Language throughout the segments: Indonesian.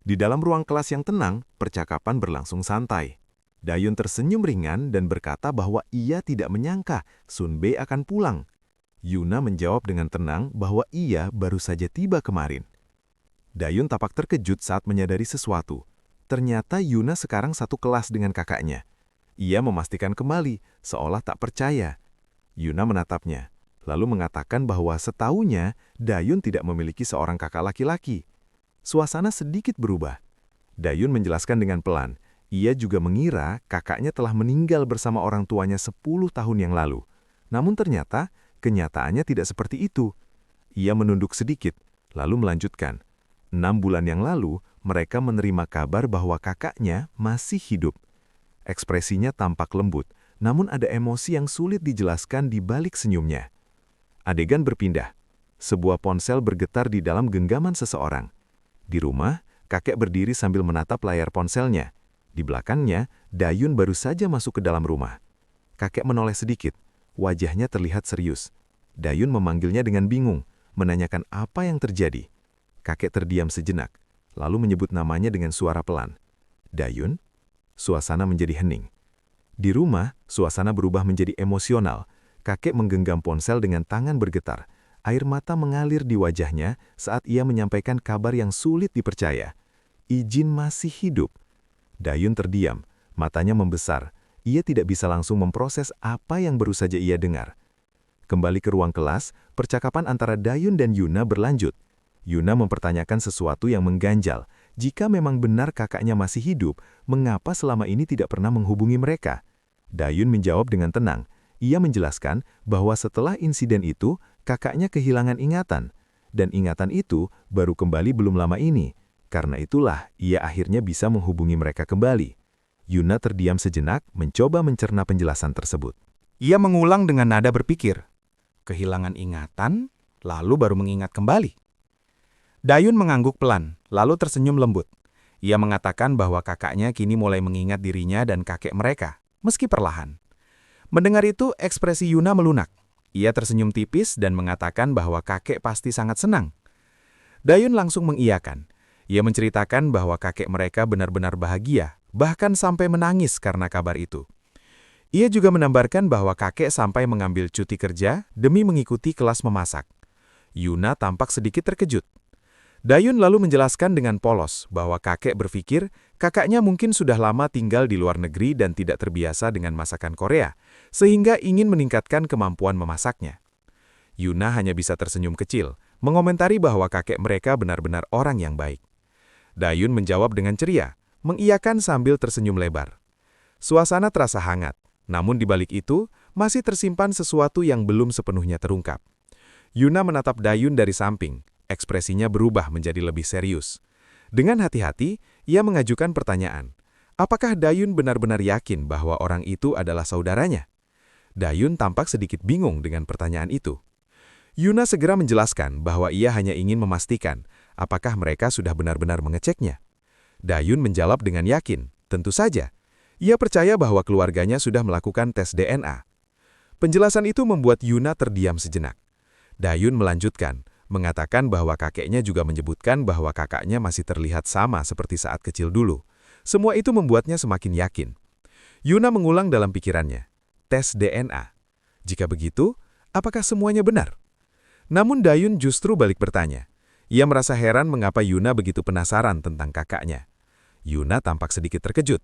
Di dalam ruang kelas yang tenang, percakapan berlangsung santai. Dayun tersenyum ringan dan berkata bahwa ia tidak menyangka Sun Bei akan pulang. Yuna menjawab dengan tenang bahwa ia baru saja tiba kemarin. Dayun tampak terkejut saat menyadari sesuatu. Ternyata Yuna sekarang satu kelas dengan kakaknya. Ia memastikan kembali, seolah tak percaya. Yuna menatapnya, lalu mengatakan bahwa setahunya Dayun tidak memiliki seorang kakak laki-laki. Suasana sedikit berubah. Dayun menjelaskan dengan pelan, ia juga mengira kakaknya telah meninggal bersama orang tuanya 10 tahun yang lalu. Namun ternyata, kenyataannya tidak seperti itu. Ia menunduk sedikit, lalu melanjutkan. 6 bulan yang lalu, mereka menerima kabar bahwa kakaknya masih hidup. Ekspresinya tampak lembut, namun ada emosi yang sulit dijelaskan di balik senyumnya. Adegan berpindah. Sebuah ponsel bergetar di dalam genggaman seseorang. Di rumah, kakek berdiri sambil menatap layar ponselnya. Di belakangnya, Dayun baru saja masuk ke dalam rumah. Kakek menoleh sedikit. Wajahnya terlihat serius. Dayun memanggilnya dengan bingung, menanyakan apa yang terjadi. Kakek terdiam sejenak, lalu menyebut namanya dengan suara pelan. Dayun? Suasana menjadi hening. Di rumah, suasana berubah menjadi emosional. Kakek menggenggam ponsel dengan tangan bergetar. Air mata mengalir di wajahnya saat ia menyampaikan kabar yang sulit dipercaya. Ijin masih hidup. Dayun terdiam, matanya membesar. Ia tidak bisa langsung memproses apa yang baru saja ia dengar. Kembali ke ruang kelas, percakapan antara Dayun dan Yuna berlanjut. Yuna mempertanyakan sesuatu yang mengganjal. Jika memang benar kakaknya masih hidup, mengapa selama ini tidak pernah menghubungi mereka? Dayun menjawab dengan tenang. Ia menjelaskan bahwa setelah insiden itu, kakaknya kehilangan ingatan. Dan ingatan itu baru kembali belum lama ini. Karena itulah, ia akhirnya bisa menghubungi mereka kembali. Yuna terdiam sejenak, mencoba mencerna penjelasan tersebut. Ia mengulang dengan nada berpikir. Kehilangan ingatan, lalu baru mengingat kembali. Dayun mengangguk pelan, lalu tersenyum lembut. Ia mengatakan bahwa kakaknya kini mulai mengingat dirinya dan kakek mereka, meski perlahan. Mendengar itu, ekspresi Yuna melunak. Ia tersenyum tipis dan mengatakan bahwa kakek pasti sangat senang. Dayun langsung mengiyakan. Ia menceritakan bahwa kakek mereka benar-benar bahagia, bahkan sampai menangis karena kabar itu. Ia juga menambahkan bahwa kakek sampai mengambil cuti kerja demi mengikuti kelas memasak. Yuna tampak sedikit terkejut. Dayun lalu menjelaskan dengan polos bahwa kakek berpikir kakaknya mungkin sudah lama tinggal di luar negeri dan tidak terbiasa dengan masakan Korea, sehingga ingin meningkatkan kemampuan memasaknya. Yuna hanya bisa tersenyum kecil, mengomentari bahwa kakek mereka benar-benar orang yang baik. Dayun menjawab dengan ceria, mengiyakan sambil tersenyum lebar. Suasana terasa hangat, namun di balik itu masih tersimpan sesuatu yang belum sepenuhnya terungkap. Yuna menatap Dayun dari samping. Ekspresinya berubah menjadi lebih serius. Dengan hati-hati, ia mengajukan pertanyaan. Apakah Dayun benar-benar yakin bahwa orang itu adalah saudaranya? Dayun tampak sedikit bingung dengan pertanyaan itu. Yuna segera menjelaskan bahwa ia hanya ingin memastikan apakah mereka sudah benar-benar mengeceknya. Dayun menjawab dengan yakin, tentu saja. Ia percaya bahwa keluarganya sudah melakukan tes DNA. Penjelasan itu membuat Yuna terdiam sejenak. Dayun melanjutkan, mengatakan bahwa kakeknya juga menyebutkan bahwa kakaknya masih terlihat sama seperti saat kecil dulu. Semua itu membuatnya semakin yakin. Yuna mengulang dalam pikirannya, tes DNA. Jika begitu, apakah semuanya benar? Namun Dayun justru balik bertanya. Ia merasa heran mengapa Yuna begitu penasaran tentang kakaknya. Yuna tampak sedikit terkejut.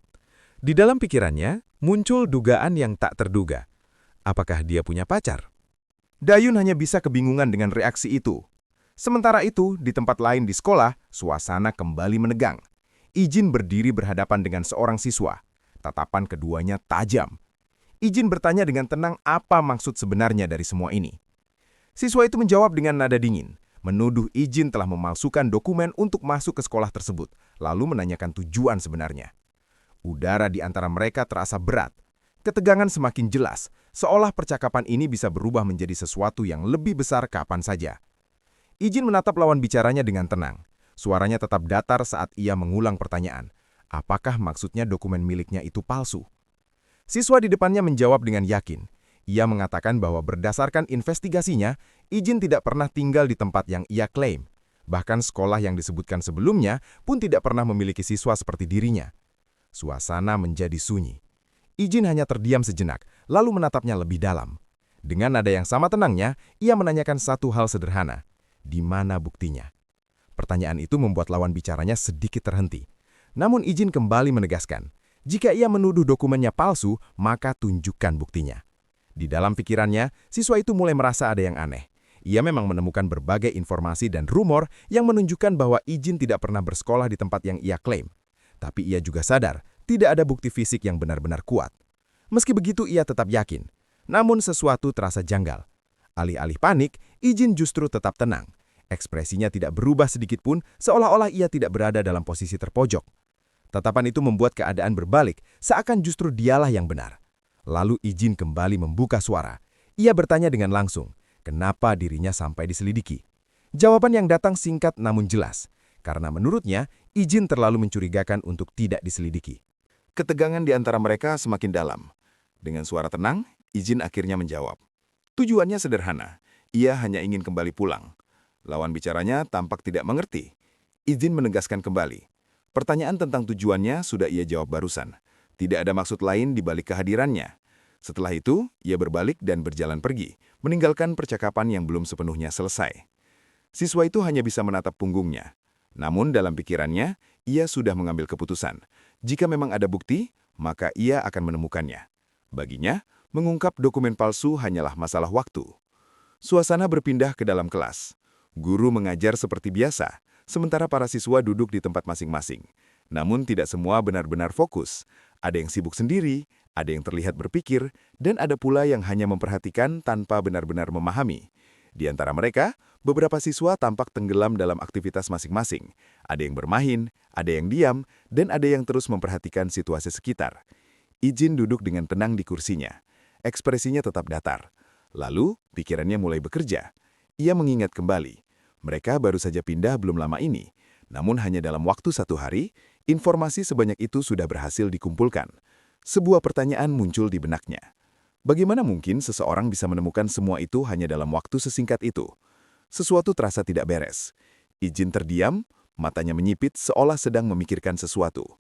Di dalam pikirannya, muncul dugaan yang tak terduga. Apakah dia punya pacar? Dayun hanya bisa kebingungan dengan reaksi itu. Sementara itu, di tempat lain di sekolah, suasana kembali menegang. Ijin berdiri berhadapan dengan seorang siswa. Tatapan keduanya tajam. Ijin bertanya dengan tenang apa maksud sebenarnya dari semua ini. Siswa itu menjawab dengan nada dingin, menuduh Ijin telah memalsukan dokumen untuk masuk ke sekolah tersebut, lalu menanyakan tujuan sebenarnya. Udara di antara mereka terasa berat. Ketegangan semakin jelas, seolah percakapan ini bisa berubah menjadi sesuatu yang lebih besar kapan saja. Ijin menatap lawan bicaranya dengan tenang. Suaranya tetap datar saat ia mengulang pertanyaan. Apakah maksudnya dokumen miliknya itu palsu? Siswa di depannya menjawab dengan yakin. Ia mengatakan bahwa berdasarkan investigasinya, Ijin tidak pernah tinggal di tempat yang ia klaim. Bahkan sekolah yang disebutkan sebelumnya pun tidak pernah memiliki siswa seperti dirinya. Suasana menjadi sunyi. Ijin hanya terdiam sejenak, lalu menatapnya lebih dalam. Dengan nada yang sama tenangnya, ia menanyakan satu hal sederhana. Di mana buktinya? Pertanyaan itu membuat lawan bicaranya sedikit terhenti. Namun Ijin kembali menegaskan, jika ia menuduh dokumennya palsu, maka tunjukkan buktinya. Di dalam pikirannya, siswa itu mulai merasa ada yang aneh. Ia memang menemukan berbagai informasi dan rumor yang menunjukkan bahwa Ijin tidak pernah bersekolah di tempat yang ia klaim. Tapi ia juga sadar, tidak ada bukti fisik yang benar-benar kuat. Meski begitu, ia tetap yakin. Namun sesuatu terasa janggal. Alih-alih panik, Ijin justru tetap tenang. Ekspresinya tidak berubah sedikit pun, seolah-olah ia tidak berada dalam posisi terpojok. Tatapan itu membuat keadaan berbalik, seakan justru dialah yang benar. Lalu Ijin kembali membuka suara. Ia bertanya dengan langsung, kenapa dirinya sampai diselidiki. Jawaban yang datang singkat namun jelas, karena menurutnya Ijin terlalu mencurigakan untuk tidak diselidiki. Ketegangan di antara mereka semakin dalam. Dengan suara tenang, Ijin akhirnya menjawab. Tujuannya sederhana, ia hanya ingin kembali pulang. Lawan bicaranya tampak tidak mengerti. Ijin menegaskan kembali. Pertanyaan tentang tujuannya sudah ia jawab barusan. Tidak ada maksud lain di balik kehadirannya. Setelah itu, ia berbalik dan berjalan pergi, meninggalkan percakapan yang belum sepenuhnya selesai. Siswa itu hanya bisa menatap punggungnya. Namun dalam pikirannya, ia sudah mengambil keputusan. Jika memang ada bukti, maka ia akan menemukannya. Baginya, mengungkap dokumen palsu hanyalah masalah waktu. Suasana berpindah ke dalam kelas. Guru mengajar seperti biasa, sementara para siswa duduk di tempat masing-masing. Namun tidak semua benar-benar fokus. Ada yang sibuk sendiri, ada yang terlihat berpikir, dan ada pula yang hanya memperhatikan tanpa benar-benar memahami. Di antara mereka, beberapa siswa tampak tenggelam dalam aktivitas masing-masing. Ada yang bermain, ada yang diam, dan ada yang terus memperhatikan situasi sekitar. Ijin duduk dengan tenang di kursinya. Ekspresinya tetap datar. Lalu, pikirannya mulai bekerja. Ia mengingat kembali. Mereka baru saja pindah belum lama ini. Namun hanya dalam waktu 1 hari, informasi sebanyak itu sudah berhasil dikumpulkan. Sebuah pertanyaan muncul di benaknya. Bagaimana mungkin seseorang bisa menemukan semua itu hanya dalam waktu sesingkat itu? Sesuatu terasa tidak beres. Ijin terdiam, matanya menyipit seolah sedang memikirkan sesuatu.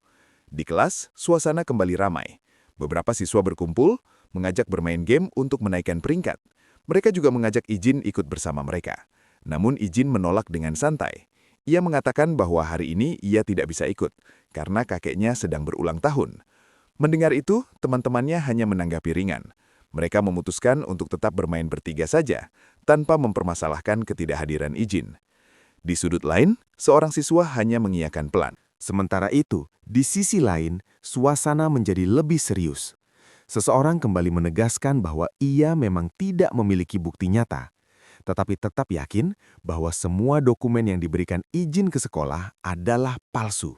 Di kelas, suasana kembali ramai. Beberapa siswa berkumpul, mengajak bermain game untuk menaikkan peringkat. Mereka juga mengajak Ijin ikut bersama mereka. Namun Ijin menolak dengan santai. Ia mengatakan bahwa hari ini ia tidak bisa ikut, karena kakeknya sedang berulang tahun. Mendengar itu, teman-temannya hanya menanggapi ringan. Mereka memutuskan untuk tetap bermain bertiga saja, tanpa mempermasalahkan ketidakhadiran Ijin. Di sudut lain, seorang siswa hanya mengiyakan pelan. Sementara itu, di sisi lain, suasana menjadi lebih serius. Seseorang kembali menegaskan bahwa ia memang tidak memiliki bukti nyata, tetapi tetap yakin bahwa semua dokumen yang diberikan Ijin ke sekolah adalah palsu.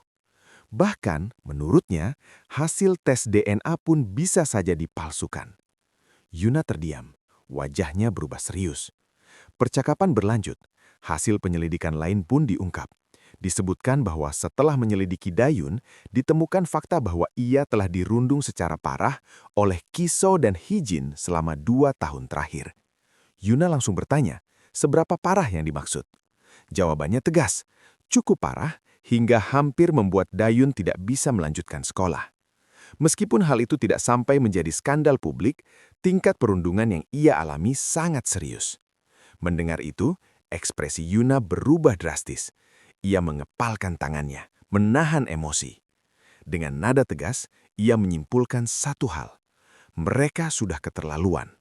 Bahkan, menurutnya, hasil tes DNA pun bisa saja dipalsukan. Yuna terdiam, wajahnya berubah serius. Percakapan berlanjut, hasil penyelidikan lain pun diungkap. Disebutkan bahwa setelah menyelidiki Dayun, ditemukan fakta bahwa ia telah dirundung secara parah oleh Kiso dan Hijin selama 2 tahun terakhir. Yuna langsung bertanya, seberapa parah yang dimaksud? Jawabannya tegas, cukup parah hingga hampir membuat Dayun tidak bisa melanjutkan sekolah. Meskipun hal itu tidak sampai menjadi skandal publik, tingkat perundungan yang ia alami sangat serius. Mendengar itu, ekspresi Yuna berubah drastis. Ia mengepalkan tangannya, menahan emosi. Dengan nada tegas, ia menyimpulkan satu hal. Mereka sudah keterlaluan.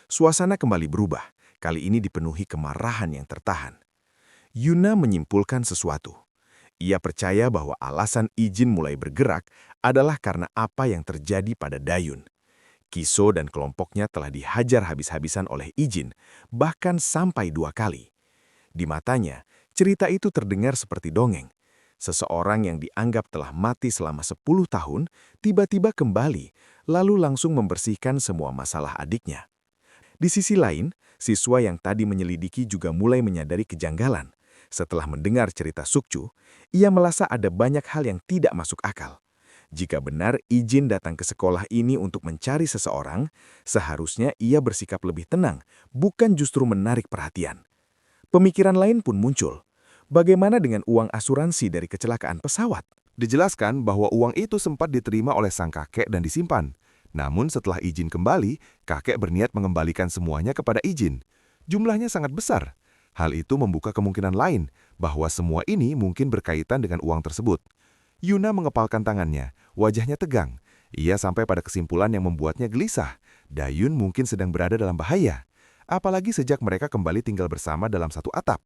Suasana kembali berubah, kali ini dipenuhi kemarahan yang tertahan. Yuna menyimpulkan sesuatu. Ia percaya bahwa alasan Ijin mulai bergerak adalah karena apa yang terjadi pada Dayun. Kiso dan kelompoknya telah dihajar habis-habisan oleh Ijin, bahkan sampai 2 kali. Di matanya, cerita itu terdengar seperti dongeng. Seseorang yang dianggap telah mati selama 10 tahun, tiba-tiba kembali, lalu langsung membersihkan semua masalah adiknya. Di sisi lain, siswa yang tadi menyelidiki juga mulai menyadari kejanggalan. Setelah mendengar cerita Sukcu, ia merasa ada banyak hal yang tidak masuk akal. Jika benar Ijin datang ke sekolah ini untuk mencari seseorang, seharusnya ia bersikap lebih tenang, bukan justru menarik perhatian. Pemikiran lain pun muncul. Bagaimana dengan uang asuransi dari kecelakaan pesawat? Dijelaskan bahwa uang itu sempat diterima oleh sang kakek dan disimpan. Namun setelah izin kembali, kakek berniat mengembalikan semuanya kepada izin. Jumlahnya sangat besar. Hal itu membuka kemungkinan lain, bahwa semua ini mungkin berkaitan dengan uang tersebut. Yuna mengepalkan tangannya, wajahnya tegang. Ia sampai pada kesimpulan yang membuatnya gelisah. Dayun mungkin sedang berada dalam bahaya. Apalagi sejak mereka kembali tinggal bersama dalam satu atap.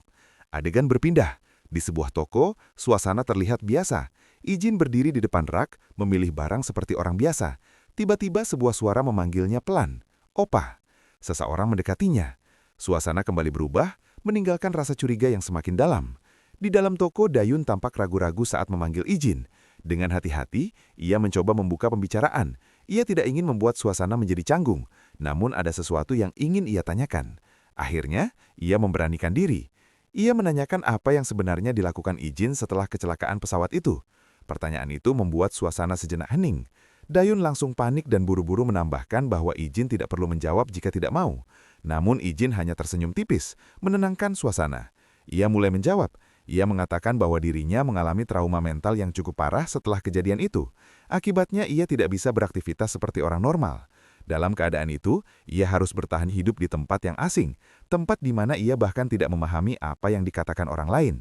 Adegan berpindah. Di sebuah toko, suasana terlihat biasa. Ijin berdiri di depan rak, memilih barang seperti orang biasa. Tiba-tiba sebuah suara memanggilnya pelan. Opa. Seseorang mendekatinya. Suasana kembali berubah, meninggalkan rasa curiga yang semakin dalam. Di dalam toko, Dayun tampak ragu-ragu saat memanggil Ijin. Dengan hati-hati, ia mencoba membuka pembicaraan. Ia tidak ingin membuat suasana menjadi canggung, namun ada sesuatu yang ingin ia tanyakan. Akhirnya, ia memberanikan diri. Ia menanyakan apa yang sebenarnya dilakukan Ijin setelah kecelakaan pesawat itu. Pertanyaan itu membuat suasana sejenak hening. Dayun langsung panik dan buru-buru menambahkan bahwa Ijin tidak perlu menjawab jika tidak mau. Namun Ijin hanya tersenyum tipis, menenangkan suasana. Ia mulai menjawab. Ia mengatakan bahwa dirinya mengalami trauma mental yang cukup parah setelah kejadian itu. Akibatnya ia tidak bisa beraktivitas seperti orang normal. Dalam keadaan itu, ia harus bertahan hidup di tempat yang asing, tempat di mana ia bahkan tidak memahami apa yang dikatakan orang lain.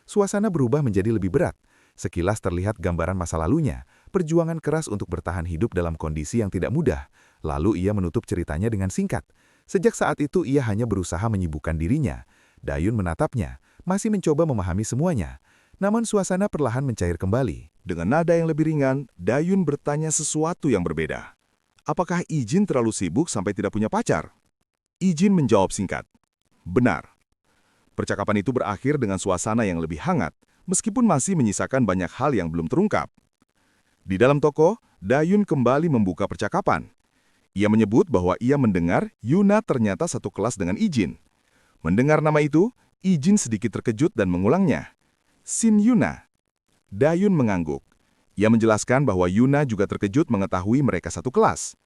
Suasana berubah menjadi lebih berat. Sekilas terlihat gambaran masa lalunya, perjuangan keras untuk bertahan hidup dalam kondisi yang tidak mudah. Lalu ia menutup ceritanya dengan singkat. Sejak saat itu ia hanya berusaha menyibukkan dirinya. Dayun menatapnya, masih mencoba memahami semuanya. Namun suasana perlahan mencair kembali. Dengan nada yang lebih ringan, Dayun bertanya sesuatu yang berbeda. Apakah Ijin terlalu sibuk sampai tidak punya pacar? Ijin menjawab singkat. Benar. Percakapan itu berakhir dengan suasana yang lebih hangat, meskipun masih menyisakan banyak hal yang belum terungkap. Di dalam toko, Dayun kembali membuka percakapan. Ia menyebut bahwa ia mendengar Yuna ternyata satu kelas dengan Ijin. Mendengar nama itu, Ijin sedikit terkejut dan mengulangnya. Sin Yuna. Dayun mengangguk. Ia menjelaskan bahwa Yuna juga terkejut mengetahui mereka satu kelas.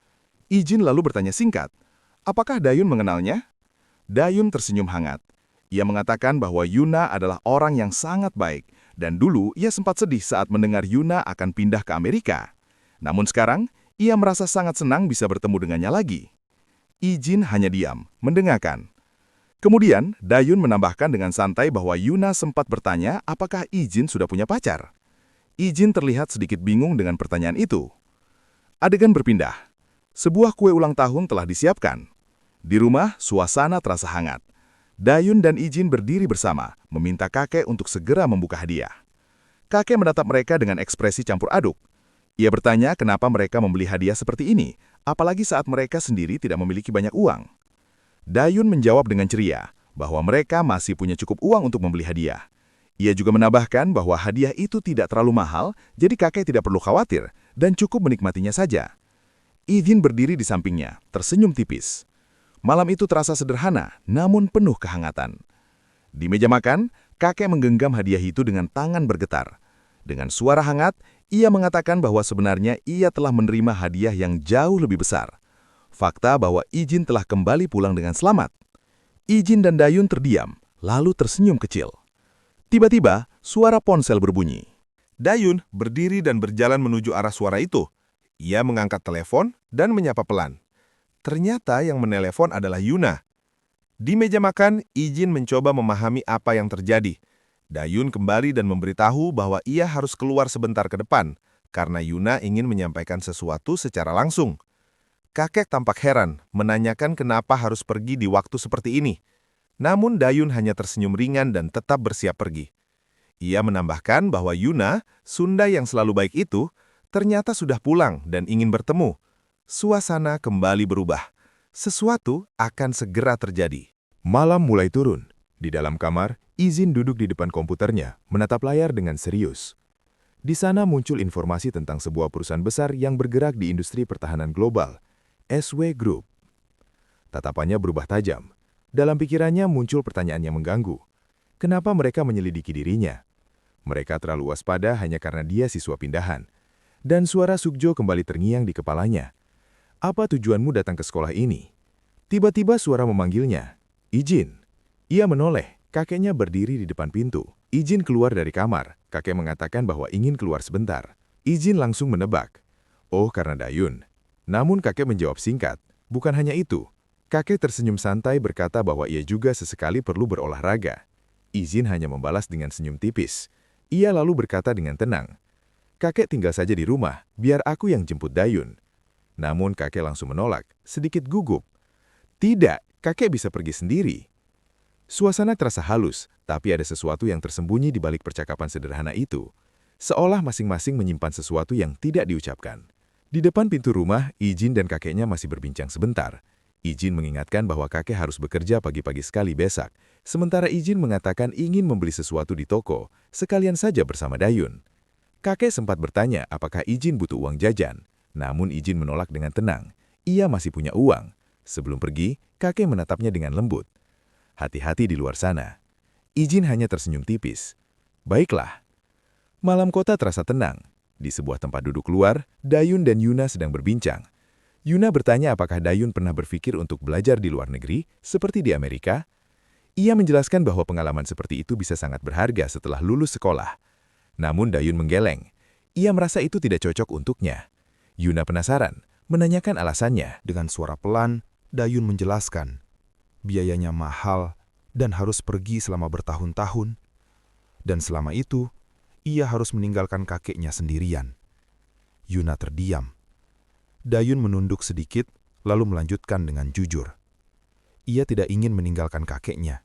Ijin lalu bertanya singkat, apakah Dayun mengenalnya? Dayun tersenyum hangat. Ia mengatakan bahwa Yuna adalah orang yang sangat baik, dan dulu ia sempat sedih saat mendengar Yuna akan pindah ke Amerika. Namun sekarang, ia merasa sangat senang bisa bertemu dengannya lagi. Ijin hanya diam, mendengarkan. Kemudian, Dayun menambahkan dengan santai bahwa Yuna sempat bertanya apakah Ijin sudah punya pacar. Ijin terlihat sedikit bingung dengan pertanyaan itu. Adegan berpindah. Sebuah kue ulang tahun telah disiapkan. Di rumah, suasana terasa hangat. Dayun dan Ijin berdiri bersama, meminta kakek untuk segera membuka hadiah. Kakek menatap mereka dengan ekspresi campur aduk. Ia bertanya kenapa mereka membeli hadiah seperti ini, apalagi saat mereka sendiri tidak memiliki banyak uang. Dayun menjawab dengan ceria bahwa mereka masih punya cukup uang untuk membeli hadiah. Ia juga menambahkan bahwa hadiah itu tidak terlalu mahal, jadi kakek tidak perlu khawatir dan cukup menikmatinya saja. Ijin berdiri di sampingnya, tersenyum tipis. Malam itu terasa sederhana, namun penuh kehangatan. Di meja makan, kakek menggenggam hadiah itu dengan tangan bergetar. Dengan suara hangat, ia mengatakan bahwa sebenarnya ia telah menerima hadiah yang jauh lebih besar. Fakta bahwa Ijin telah kembali pulang dengan selamat. Ijin dan Dayun terdiam, lalu tersenyum kecil. Tiba-tiba, suara ponsel berbunyi. Dayun berdiri dan berjalan menuju arah suara itu. Ia mengangkat telepon dan menyapa pelan. Ternyata yang menelepon adalah Yuna. Di meja makan, Ijin mencoba memahami apa yang terjadi. Dayun kembali dan memberitahu bahwa ia harus keluar sebentar ke depan, karena Yuna ingin menyampaikan sesuatu secara langsung. Kakek tampak heran, menanyakan kenapa harus pergi di waktu seperti ini. Namun Dayun hanya tersenyum ringan dan tetap bersiap pergi. Ia menambahkan bahwa Yuna, Sunda yang selalu baik itu, ternyata sudah pulang dan ingin bertemu. Suasana kembali berubah. Sesuatu akan segera terjadi. Malam mulai turun. Di dalam kamar, Ijin duduk di depan komputernya, menatap layar dengan serius. Di sana muncul informasi tentang sebuah perusahaan besar yang bergerak di industri pertahanan global, SW Group. Tatapannya berubah tajam. Dalam pikirannya muncul pertanyaan yang mengganggu. Kenapa mereka menyelidiki dirinya? Mereka terlalu waspada hanya karena dia siswa pindahan. Dan suara Sukjo kembali terngiang di kepalanya. Apa tujuanmu datang ke sekolah ini? Tiba-tiba suara memanggilnya. Ijin. Ia menoleh. Kakeknya berdiri di depan pintu. Izin keluar dari kamar. Kakek mengatakan bahwa ingin keluar sebentar. Izin langsung menebak. Oh, karena Dayun. Namun kakek menjawab singkat. Bukan hanya itu. Kakek tersenyum santai berkata bahwa ia juga sesekali perlu berolahraga. Izin hanya membalas dengan senyum tipis. Ia lalu berkata dengan tenang, "Kakek tinggal saja di rumah, biar aku yang jemput Dayun." Namun kakek langsung menolak, sedikit gugup. Tidak, kakek bisa pergi sendiri. Suasana terasa halus, tapi ada sesuatu yang tersembunyi di balik percakapan sederhana itu. Seolah masing-masing menyimpan sesuatu yang tidak diucapkan. Di depan pintu rumah, Izin dan kakeknya masih berbincang sebentar. Izin mengingatkan bahwa kakek harus bekerja pagi-pagi sekali besok. Sementara Izin mengatakan ingin membeli sesuatu di toko, sekalian saja bersama Dayun. Kakek sempat bertanya apakah Izin butuh uang jajan. Namun Izin menolak dengan tenang. Ia masih punya uang. Sebelum pergi, kakek menatapnya dengan lembut. Hati-hati di luar sana. Izin hanya tersenyum tipis. Baiklah. Malam kota terasa tenang. Di sebuah tempat duduk luar, Dayun dan Yuna sedang berbincang. Yuna bertanya apakah Dayun pernah berpikir untuk belajar di luar negeri, seperti di Amerika. Ia menjelaskan bahwa pengalaman seperti itu bisa sangat berharga setelah lulus sekolah. Namun Dayun menggeleng. Ia merasa itu tidak cocok untuknya. Yuna penasaran, menanyakan alasannya. Dengan suara pelan, Dayun menjelaskan. Biayanya mahal dan harus pergi selama bertahun-tahun. Dan selama itu, ia harus meninggalkan kakeknya sendirian. Yuna terdiam. Dayun menunduk sedikit, lalu melanjutkan dengan jujur. Ia tidak ingin meninggalkan kakeknya.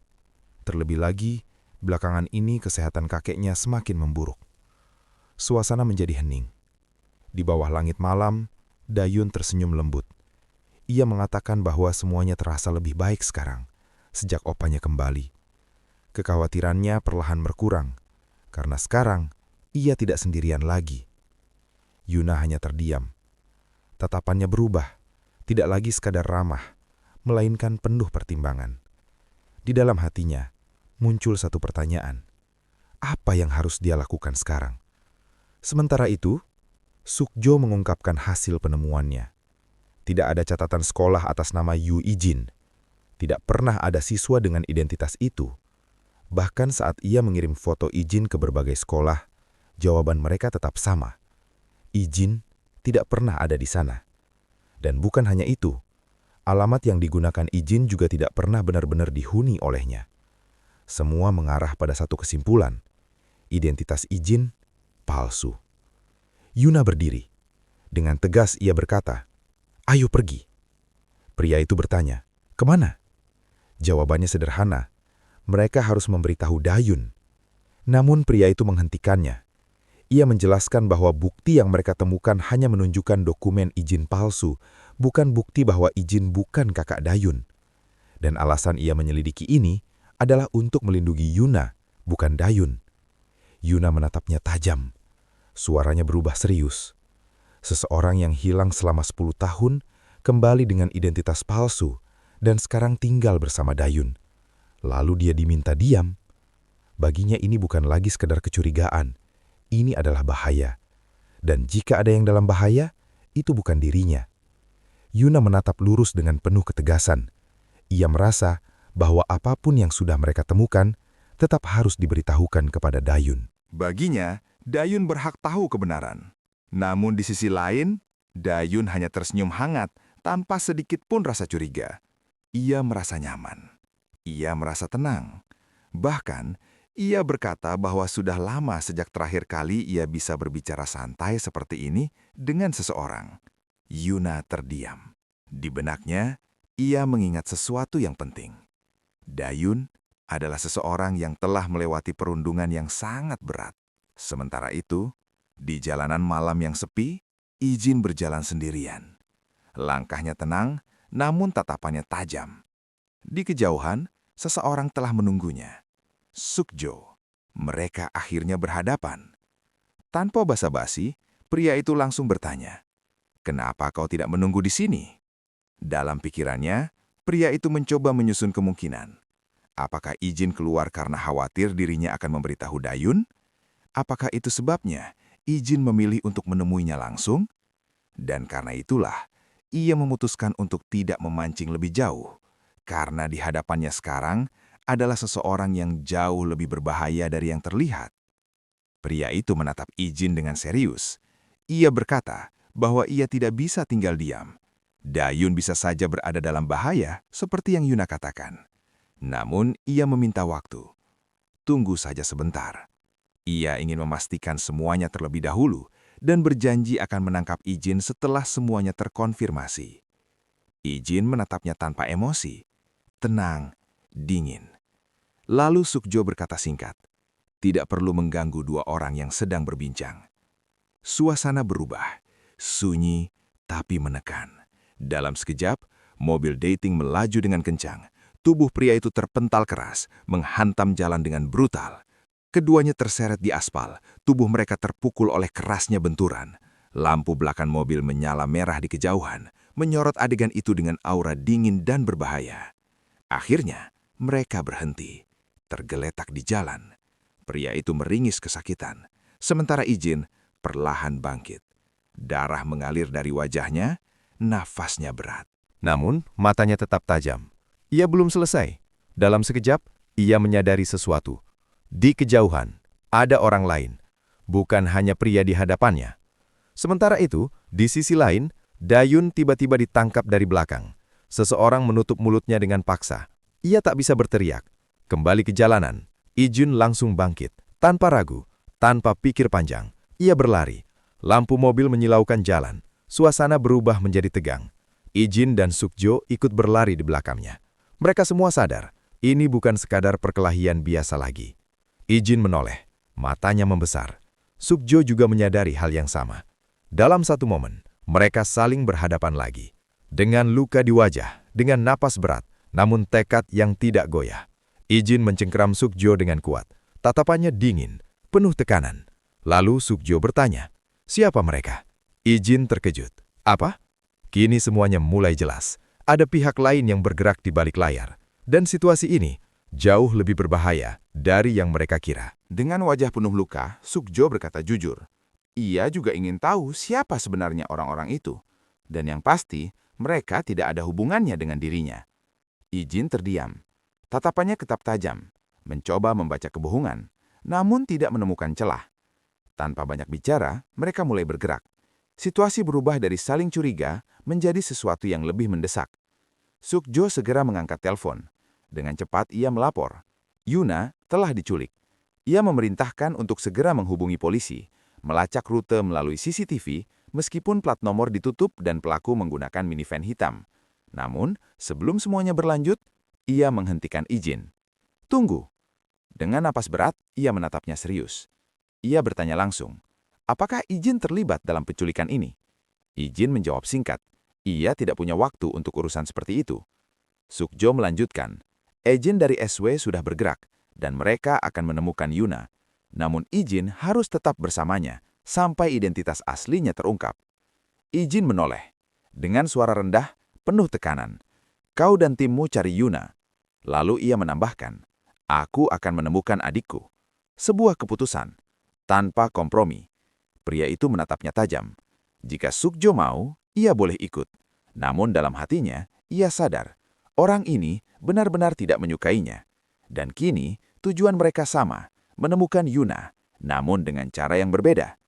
Terlebih lagi, belakangan ini kesehatan kakeknya semakin memburuk. Suasana menjadi hening. Di bawah langit malam, Dayun tersenyum lembut. Ia mengatakan bahwa semuanya terasa lebih baik sekarang, sejak opanya kembali. Kekhawatirannya perlahan berkurang, karena sekarang ia tidak sendirian lagi. Yuna hanya terdiam. Tatapannya berubah, tidak lagi sekadar ramah, melainkan penuh pertimbangan. Di dalam hatinya, muncul satu pertanyaan. Apa yang harus dia lakukan sekarang? Sementara itu, Sukjo mengungkapkan hasil penemuannya. Tidak ada catatan sekolah atas nama Yu Ijin. Tidak pernah ada siswa dengan identitas itu. Bahkan saat ia mengirim foto Ijin ke berbagai sekolah, jawaban mereka tetap sama. Ijin tidak pernah ada di sana. Dan bukan hanya itu, alamat yang digunakan Ijin juga tidak pernah benar-benar dihuni olehnya. Semua mengarah pada satu kesimpulan. Identitas Ijin palsu. Yuna berdiri. Dengan tegas ia berkata, "Ayo pergi." Pria itu bertanya, "Kemana?" Jawabannya sederhana, mereka harus memberitahu Dayun. Namun pria itu menghentikannya. Ia menjelaskan bahwa bukti yang mereka temukan hanya menunjukkan dokumen izin palsu, bukan bukti bahwa Ijin bukan kakak Dayun. Dan alasan ia menyelidiki ini adalah untuk melindungi Yuna, bukan Dayun. Yuna menatapnya tajam. Suaranya berubah serius. Seseorang yang hilang selama 10 tahun kembali dengan identitas palsu dan sekarang tinggal bersama Dayun. Lalu dia diminta diam. Baginya ini bukan lagi sekedar kecurigaan. Ini adalah bahaya. Dan jika ada yang dalam bahaya, itu bukan dirinya. Yuna menatap lurus dengan penuh ketegasan. Ia merasa bahwa apapun yang sudah mereka temukan tetap harus diberitahukan kepada Dayun. Baginya, Dayun berhak tahu kebenaran. Namun di sisi lain, Dayun hanya tersenyum hangat tanpa sedikit pun rasa curiga. Ia merasa nyaman. Ia merasa tenang. Bahkan, ia berkata bahwa sudah lama sejak terakhir kali ia bisa berbicara santai seperti ini dengan seseorang. Yuna terdiam. Di benaknya, ia mengingat sesuatu yang penting. Dayun adalah seseorang yang telah melewati perundungan yang sangat berat. Sementara itu, di jalanan malam yang sepi, Ijin berjalan sendirian. Langkahnya tenang, namun tatapannya tajam. Di kejauhan, seseorang telah menunggunya. Sukjo. Mereka akhirnya berhadapan. Tanpa basa-basi, pria itu langsung bertanya, "Kenapa kau tidak menunggu di sini?" Dalam pikirannya, pria itu mencoba menyusun kemungkinan. Apakah Ijin keluar karena khawatir dirinya akan memberitahu Dayun? Apakah itu sebabnya Ijin memilih untuk menemuinya langsung? Dan karena itulah, ia memutuskan untuk tidak memancing lebih jauh. Karena di hadapannya sekarang adalah seseorang yang jauh lebih berbahaya dari yang terlihat. Pria itu menatap Ijin dengan serius. Ia berkata bahwa ia tidak bisa tinggal diam. Dayun bisa saja berada dalam bahaya seperti yang Yuna katakan. Namun ia meminta waktu. Tunggu saja sebentar. Ia ingin memastikan semuanya terlebih dahulu dan berjanji akan menangkap Ijin setelah semuanya terkonfirmasi. Ijin menatapnya tanpa emosi. Tenang, dingin. Lalu Sukjo berkata singkat, tidak perlu mengganggu dua orang yang sedang berbincang. Suasana berubah, sunyi tapi menekan. Dalam sekejap, mobil dating melaju dengan kencang. Tubuh pria itu terpental keras, menghantam jalan dengan brutal. Keduanya terseret di aspal, tubuh mereka terpukul oleh kerasnya benturan. Lampu belakang mobil menyala merah di kejauhan, menyorot adegan itu dengan aura dingin dan berbahaya. Akhirnya, mereka berhenti, tergeletak di jalan. Pria itu meringis kesakitan, sementara Ijin perlahan bangkit. Darah mengalir dari wajahnya, nafasnya berat. Namun, matanya tetap tajam. Ia belum selesai. Dalam sekejap, ia menyadari sesuatu. Di kejauhan, ada orang lain, bukan hanya pria di hadapannya. Sementara itu, di sisi lain, Dayun tiba-tiba ditangkap dari belakang. Seseorang menutup mulutnya dengan paksa. Ia tak bisa berteriak. Kembali ke jalanan, Ijun langsung bangkit. Tanpa ragu, tanpa pikir panjang, ia berlari. Lampu mobil menyilaukan jalan. Suasana berubah menjadi tegang. Ijin dan Sukjo ikut berlari di belakangnya. Mereka semua sadar, ini bukan sekadar perkelahian biasa lagi. Ijin menoleh, matanya membesar. Sukjo juga menyadari hal yang sama. Dalam satu momen, mereka saling berhadapan lagi. Dengan luka di wajah, dengan napas berat, namun tekad yang tidak goyah. Ijin mencengkeram Sukjo dengan kuat. Tatapannya dingin, penuh tekanan. Lalu Sukjo bertanya, siapa mereka? Ijin terkejut. Apa? Kini semuanya mulai jelas. Ada pihak lain yang bergerak di balik layar. Dan situasi ini jauh lebih berbahaya dari yang mereka kira. Dengan wajah penuh luka, Sukjo berkata jujur. Ia juga ingin tahu siapa sebenarnya orang-orang itu. Dan yang pasti, mereka tidak ada hubungannya dengan dirinya. Ijin terdiam. Tatapannya ketap tajam, mencoba membaca kebohongan, namun tidak menemukan celah. Tanpa banyak bicara, mereka mulai bergerak. Situasi berubah dari saling curiga menjadi sesuatu yang lebih mendesak. Sukjo segera mengangkat telepon. Dengan cepat ia melapor. Yuna telah diculik. Ia memerintahkan untuk segera menghubungi polisi, melacak rute melalui CCTV meskipun plat nomor ditutup dan pelaku menggunakan minivan hitam. Namun, sebelum semuanya berlanjut, ia menghentikan Ijin. Tunggu. Dengan napas berat, ia menatapnya serius. Ia bertanya langsung, apakah Ijin terlibat dalam penculikan ini? Ijin menjawab singkat, ia tidak punya waktu untuk urusan seperti itu. Sukjo melanjutkan, agen dari SW sudah bergerak, dan mereka akan menemukan Yuna. Namun Ijin harus tetap bersamanya, sampai identitas aslinya terungkap. Ijin menoleh. Dengan suara rendah, penuh tekanan. Kau dan timmu cari Yuna. Lalu ia menambahkan, aku akan menemukan adikku. Sebuah keputusan, tanpa kompromi. Pria itu menatapnya tajam. Jika Sukjo mau, ia boleh ikut. Namun dalam hatinya, ia sadar, orang ini benar-benar tidak menyukainya. Dan kini, tujuan mereka sama, menemukan Yuna, namun dengan cara yang berbeda.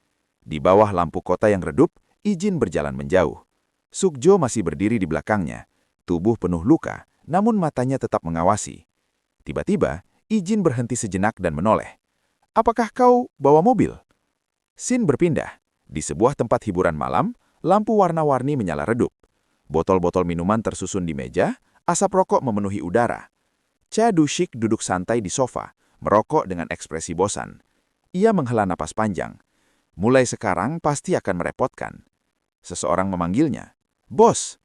Di bawah lampu kota yang redup, Ijin berjalan menjauh. Sukjo masih berdiri di belakangnya, tubuh penuh luka, namun matanya tetap mengawasi. Tiba-tiba, Ijin berhenti sejenak dan menoleh. Apakah kau bawa mobil? Scene berpindah. Di sebuah tempat hiburan malam, lampu warna-warni menyala redup. Botol-botol minuman tersusun di meja, asap rokok memenuhi udara. Cha Dushik duduk santai di sofa, merokok dengan ekspresi bosan. Ia menghela napas panjang. Mulai sekarang pasti akan merepotkan. Seseorang memanggilnya. Bos!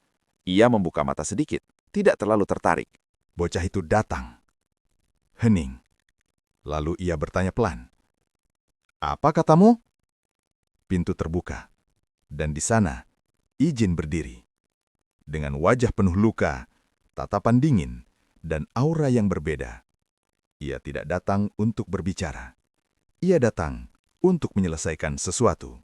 Ia membuka mata sedikit, tidak terlalu tertarik. Bocah itu datang. Hening. Lalu ia bertanya pelan. Apa katamu? Pintu terbuka. Dan di sana, Ijin berdiri. Dengan wajah penuh luka, tatapan dingin, dan aura yang berbeda. Ia tidak datang untuk berbicara. Ia datang untuk menyelesaikan sesuatu.